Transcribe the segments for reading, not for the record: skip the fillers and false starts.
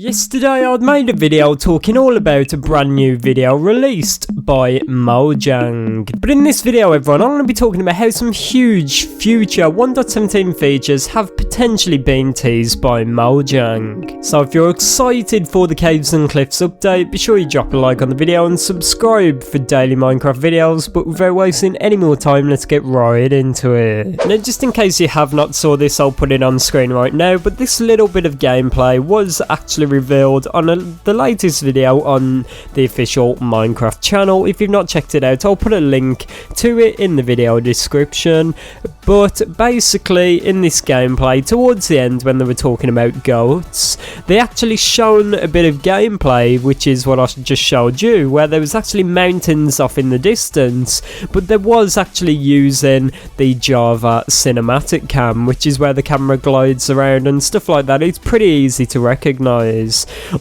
Yesterday I'd made a video talking all about a brand new video released by Mojang. But in this video everyone, I'm going to be talking about how some huge future 1.17 features have potentially been teased by Mojang. So if you're excited for the Caves and Cliffs update, be sure you drop a like on the video and subscribe for daily Minecraft videos. But without wasting any more time, let's get right into it. Now just in case you have not saw this, I'll put it on screen right now, but this little bit of gameplay was actually revealed on the latest video on the official Minecraft channel. If you've not checked it out, I'll put a link to it in the video description. But basically in this gameplay, towards the end when they were talking about goats, they actually shown a bit of gameplay, which is what I just showed you, where there was actually mountains off in the distance, but there was actually using the Java cinematic cam, which is where the camera glides around and stuff like that. It's pretty easy to recognize.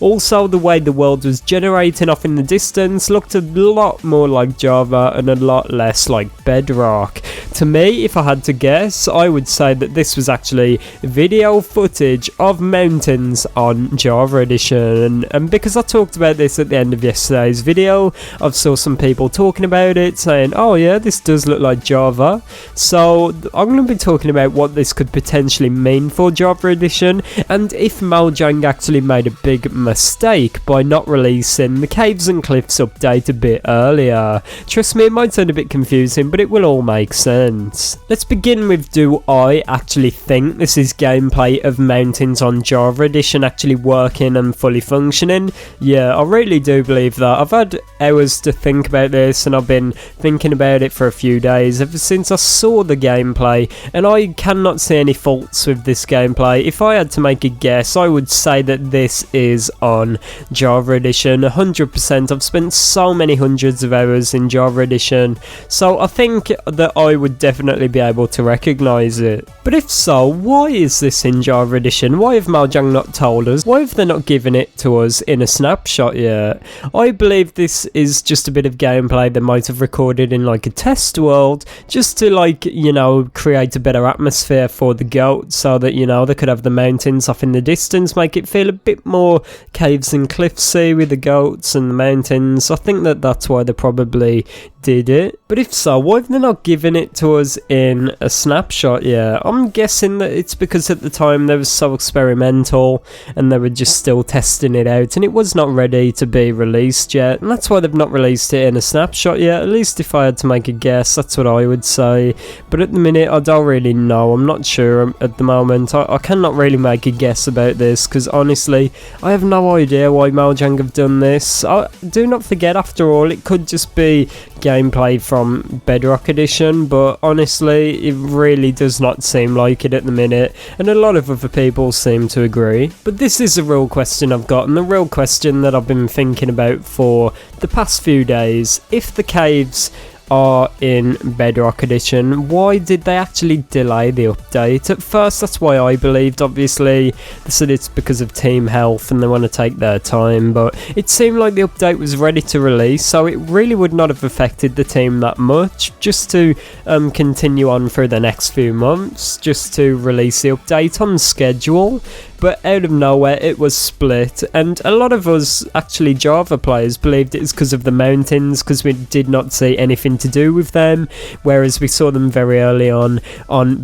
Also, the way the world was generating off in the distance looked a lot more like Java and a lot less like Bedrock. To me, if I had to guess, I would say that this was actually video footage of mountains on Java Edition. And because I talked about this at the end of yesterday's video, I've saw some people talking about it, saying, oh yeah, this does look like Java. So I'm going to be talking about what this could potentially mean for Java Edition, and if Mojang actually made a big mistake by not releasing the Caves and Cliffs update a bit earlier. Trust me, it might sound a bit confusing, but it will all make sense. Let's begin with, do I actually think this is gameplay of mountains on Java Edition actually working and fully functioning? Yeah, I really do believe that. I've had hours to think about this, and I've been thinking about it for a few days ever since I saw the gameplay, and I cannot see any faults with this gameplay. If I had to make a guess, I would say that this is on Java Edition 100%. I've spent so many hundreds of hours in Java Edition, so I think that I would definitely be able to recognize it. But if so, why is this in Java Edition? Why have Mojang not told us? Why have they not given it to us in a snapshot yet? I believe this is just a bit of gameplay they might have recorded in like a test world, just to, like, you know, create a better atmosphere for the goats, so that, you know, they could have the mountains off in the distance, make it feel a bit more Caves and Cliffsy with the goats and the mountains. I think that that's why they probably did it. But if so, why have they not given it to us in a snapshot yet? I'm guessing that it's because at the time they were so experimental and they were just still testing it out, and it was not ready to be released yet, and that's why they've not released it in a snapshot yet. At least if I had to make a guess, that's what I would say. But at the minute, I don't really know. I'm not sure at the moment. I cannot really make a guess about this, because honestly, I have no idea why Mojang have done this. Do not forget, after all, it could just be gameplay from Bedrock Edition, but honestly, it really does not seem like it at the minute, and a lot of other people seem to agree. But this is a real question I've got, and the real question that I've been thinking about for the past few days. If the caves are in Bedrock Edition, why did they actually delay the update? At first, that's why I believed. Obviously, they said it's because of team health and they want to take their time, but it seemed like the update was ready to release, so it really would not have affected the team that much, just to continue on for the next few months, just to release the update on schedule. But out of nowhere, it was split, and a lot of us, actually Java players, believed it was because of the mountains, because we did not see anything to do with them, whereas we saw them very early on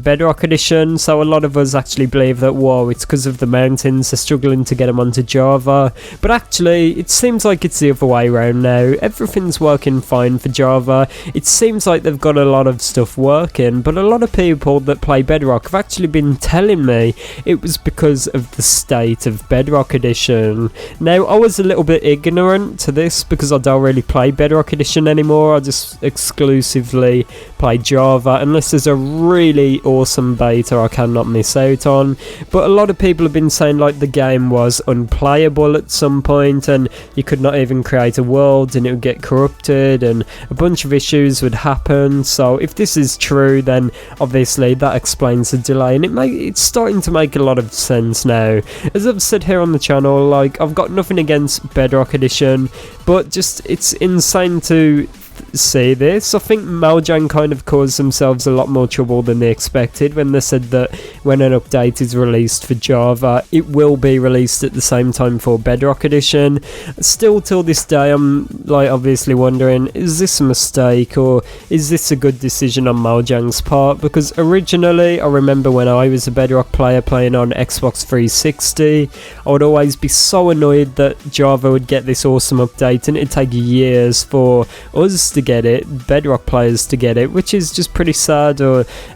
Bedrock Edition. So a lot of us actually believe that, whoa, it's because of the mountains, they're struggling to get them onto Java. But actually, it seems like it's the other way around now. Everything's working fine for Java. It seems like they've got a lot of stuff working, but a lot of people that play Bedrock have actually been telling me it was because of the state of Bedrock Edition. Now, I was a little bit ignorant to this because I don't really play Bedrock Edition anymore. I just exclusively play Java, unless there's a really awesome beta I cannot miss out on. But a lot of people have been saying like the game was unplayable at some point, and you could not even create a world and it would get corrupted, and a bunch of issues would happen. So if this is true, then obviously that explains the delay, and it's starting to make a lot of sense now. As I've said here on the channel, like, I've got nothing against Bedrock Edition, but just it's insane to see this. I think Mojang kind of caused themselves a lot more trouble than they expected when they said that when an update is released for Java, it will be released at the same time for Bedrock Edition. Still till this day, I'm like obviously wondering, is this a mistake or is this a good decision on Mojang's part? Because originally, I remember when I was a Bedrock player playing on Xbox 360, I would always be so annoyed that Java would get this awesome update and it'd take years for us to get it, Bedrock players to get it, which is just pretty sad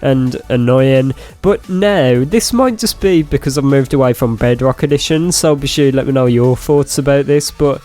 and annoying. But now, this might just be because I've moved away from Bedrock Edition, so be sure to let me know your thoughts about this, but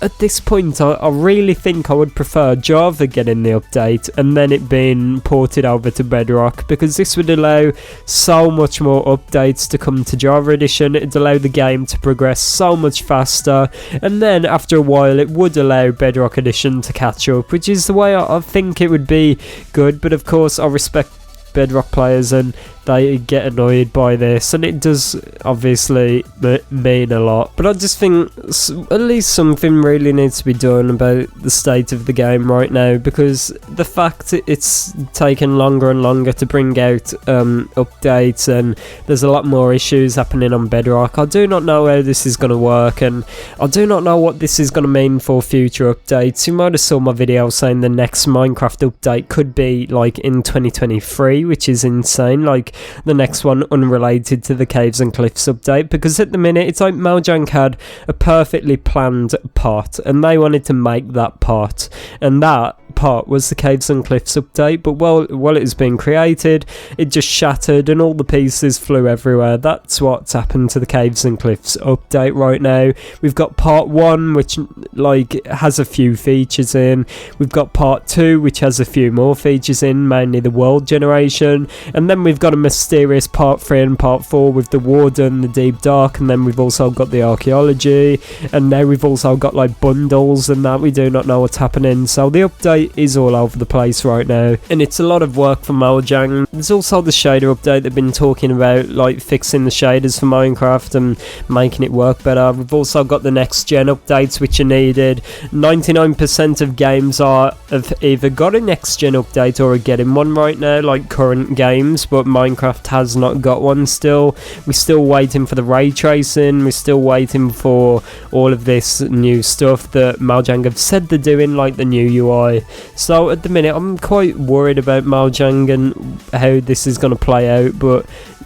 at this point, I really think I would prefer Java getting the update and then it being ported over to Bedrock, because this would allow so much more updates to come to Java Edition. It'd allow the game to progress so much faster, and then after a while it would allow Bedrock Edition to catch up, which is the way I think it would be good. But of course, I respect Bedrock players and they get annoyed by this, and it does obviously mean a lot. But I just think at least something really needs to be done about the state of the game right now, because the fact it's taken longer and longer to bring out updates, and there's a lot more issues happening on Bedrock. I do not know how this is going to work, and I do not know what this is going to mean for future updates. You might have saw my video saying the next Minecraft update could be like in 2023, which is insane. Like the next one unrelated to the Caves and Cliffs update, because at the minute it's like Mojang had a perfectly planned part and they wanted to make that part, and that part was the Caves and Cliffs update, but while it was being created, it just shattered and all the pieces flew everywhere. That's what's happened to the Caves and Cliffs update right now. We've got part 1, which like has a few features in. We've got part 2, which has a few more features in, mainly the world generation, and then we've got a mysterious part 3 and part 4 with the Warden, the Deep Dark, and then we've also got the archaeology, and now we've also got like bundles and that. We do not know what's happening, so the update is all over the place right now, and it's a lot of work for Mojang. There's also the shader update they've been talking about, like fixing the shaders for Minecraft and making it work better. We've also got the next gen updates which are needed. 99% of games have either got a next gen update or are getting one right now, like current games, but Minecraft has not got one still. We're still waiting for the ray tracing, we're still waiting for all of this new stuff that Mojang have said they're doing, like the new UI. So at the minute I'm quite worried about Mojang and how this is going to play out, but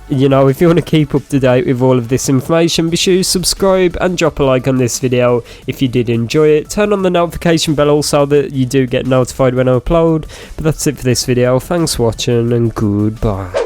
you know, if you want to keep up to date with all of this information, be sure to subscribe and drop a like on this video if you did enjoy it. Turn on the notification bell also that you do get notified when I upload. But that's it for this video. Thanks for watching and goodbye.